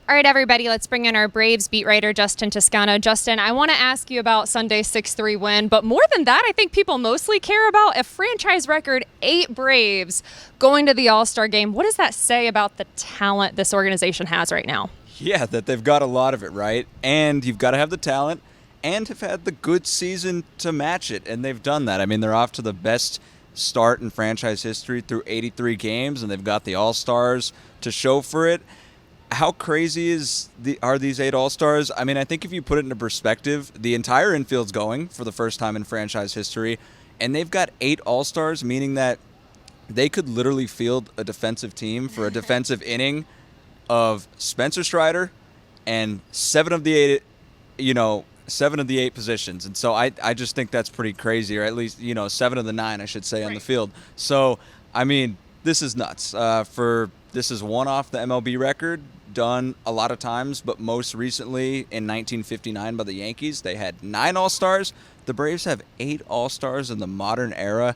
All right, everybody, let's bring in our Braves beat writer, Justin Toscano. Justin, I want to ask you about Sunday's 6-3 win, but more than that, I think people mostly care about a franchise record 8 Braves going to the All-Star game. What does that say about the talent this organization has right now? Yeah, that they've got a lot of it, right? And you've got to have the talent and have had the good season to match it, and they've done that. I mean, they're off to the best start in franchise history through 83 games, and they've got the All-Stars to show for it. How crazy are these 8 All-Stars? I mean, I think if you put it into perspective, the entire infield's going for the first time in franchise history, and they've got 8 All-Stars, meaning that they could literally field a defensive team for a defensive inning of Spencer Strider and 7 of the 8 positions. And so I just think that's pretty crazy, or at least, 7 of the 9, I should say, on the field. So, I mean, this is nuts. This is one off the MLB record, done a lot of times, but most recently in 1959 by the Yankees. They had 9 All-Stars. The Braves have 8 All-Stars in the modern era.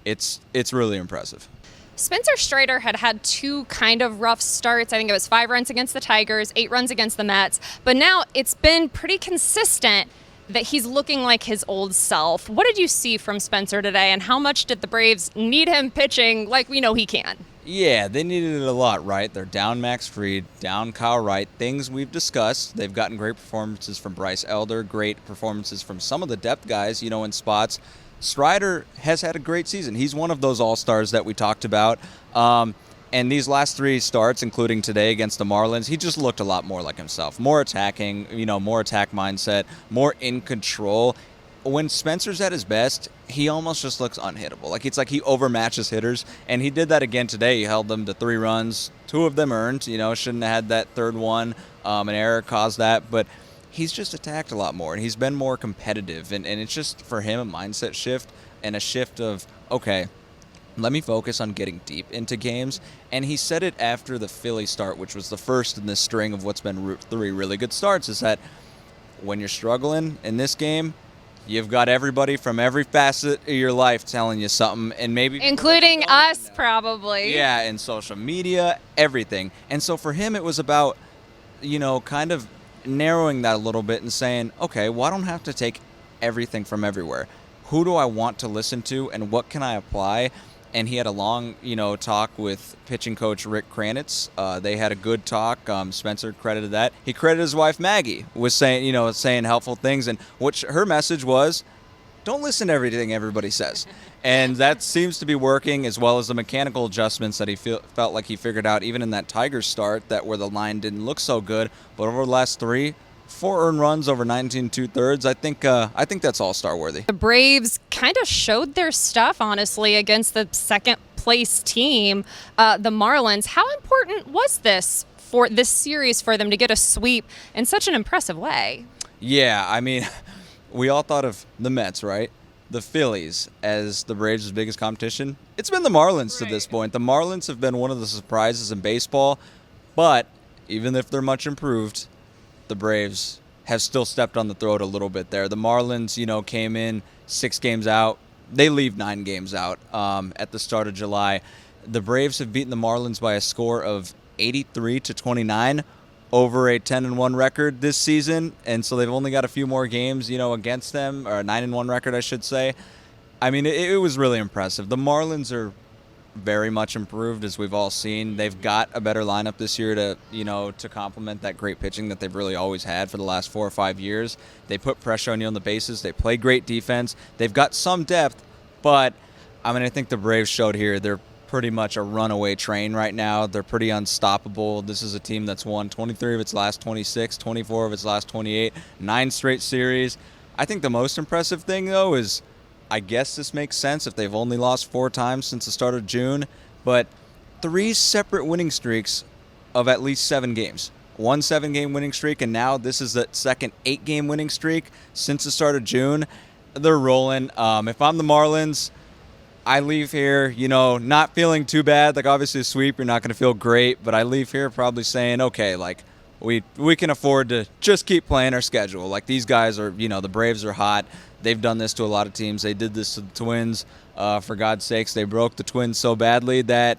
It's really impressive. Spencer Strider had 2 kind of rough starts. I think it was 5 runs against the Tigers, 8 runs against the Mets. But now it's been pretty consistent that he's looking like his old self. What did you see from Spencer today, and how much did the Braves need him pitching like we know he can? Yeah, they needed it a lot, right? They're down Max Fried, down Kyle Wright, things we've discussed. They've gotten great performances from Bryce Elder, great performances from some of the depth guys, in spots. Strider has had a great season. He's one of those all-stars that we talked about. And these last 3 starts, including today against the Marlins, he just looked a lot more like himself. More attacking, more attack mindset, more in control. When Spencer's at his best, he almost just looks unhittable. It's like he overmatches hitters, and he did that again today. He held them to 3 runs, 2 of them earned. Shouldn't have had that third one. An error caused that, but he's just attacked a lot more, and he's been more competitive. And it's just, for him, a mindset shift and a shift of, okay, let me focus on getting deep into games. And he said it after the Philly start, which was the first in this string of what's been 3 really good starts, is that when you're struggling in this game, you've got everybody from every facet of your life telling you something, and maybe including us, probably. Yeah, and social media, everything. And so for him, it was about, kind of narrowing that a little bit and saying, okay, well, I don't have to take everything from everywhere. Who do I want to listen to, and what can I apply? And he had a long, talk with pitching coach Rick Kranitz. They had a good talk. Spencer credited that. He credited his wife Maggie with saying helpful things, and her message was, don't listen to everything everybody says. And that seems to be working, as well as the mechanical adjustments that he felt like he figured out, even in that Tigers start, that where the line didn't look so good. But over the last 4 earned runs over 19 2/3. I think that's all-star worthy. The Braves kind of showed their stuff, honestly, against the second-place team, the Marlins. How important was this series for them to get a sweep in such an impressive way? Yeah, I mean, we all thought of the Mets, right? The Phillies as the Braves' biggest competition. It's been the Marlins to this point. The Marlins have been one of the surprises in baseball, but even if they're much improved, the Braves have still stepped on the throat a little bit there. The Marlins, came in 6 games out. They leave 9 games out at the start of July. The Braves have beaten the Marlins by a score of 83-29 over a 10-1 record this season, and so they've only got a few more games, against them, or a 9-1 record, I should say. I mean, it was really impressive. The Marlins are very much improved, as we've all seen. They've got a better lineup this year to complement that great pitching that they've really always had for the last 4 or 5 years. They put pressure on you on the bases. They play great defense. They've got some depth, but I think the Braves showed here they're pretty much a runaway train right now. They're pretty unstoppable. This is a team that's won 23 of its last 26, 24 of its last 28, 9 straight series. I think the most impressive thing, though, is, I guess this makes sense if they've only lost 4 times since the start of June, but 3 separate winning streaks of at least 7 games. 1 7-game winning streak, and now this is the second 8-game winning streak since the start of June. They're rolling. If I'm the Marlins, I leave here, not feeling too bad. Obviously a sweep, you're not going to feel great, but I leave here probably saying, okay, we can afford to just keep playing our schedule. These guys are, the Braves are hot. They've done this to a lot of teams. They did this to the Twins. For God's sakes, they broke the Twins so badly that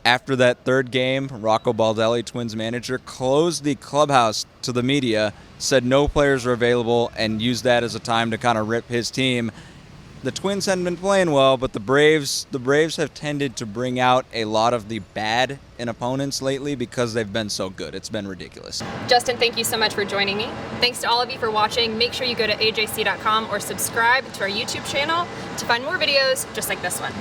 After that third game, Rocco Baldelli, Twins manager, closed the clubhouse to the media, said no players are available, and used that as a time to kind of rip his team. The Twins hadn't been playing well, but the Braves have tended to bring out a lot of the bad in opponents lately because they've been so good. It's been ridiculous. Justin, thank you so much for joining me. Thanks to all of you for watching. Make sure you go to ajc.com or subscribe to our YouTube channel to find more videos just like this one.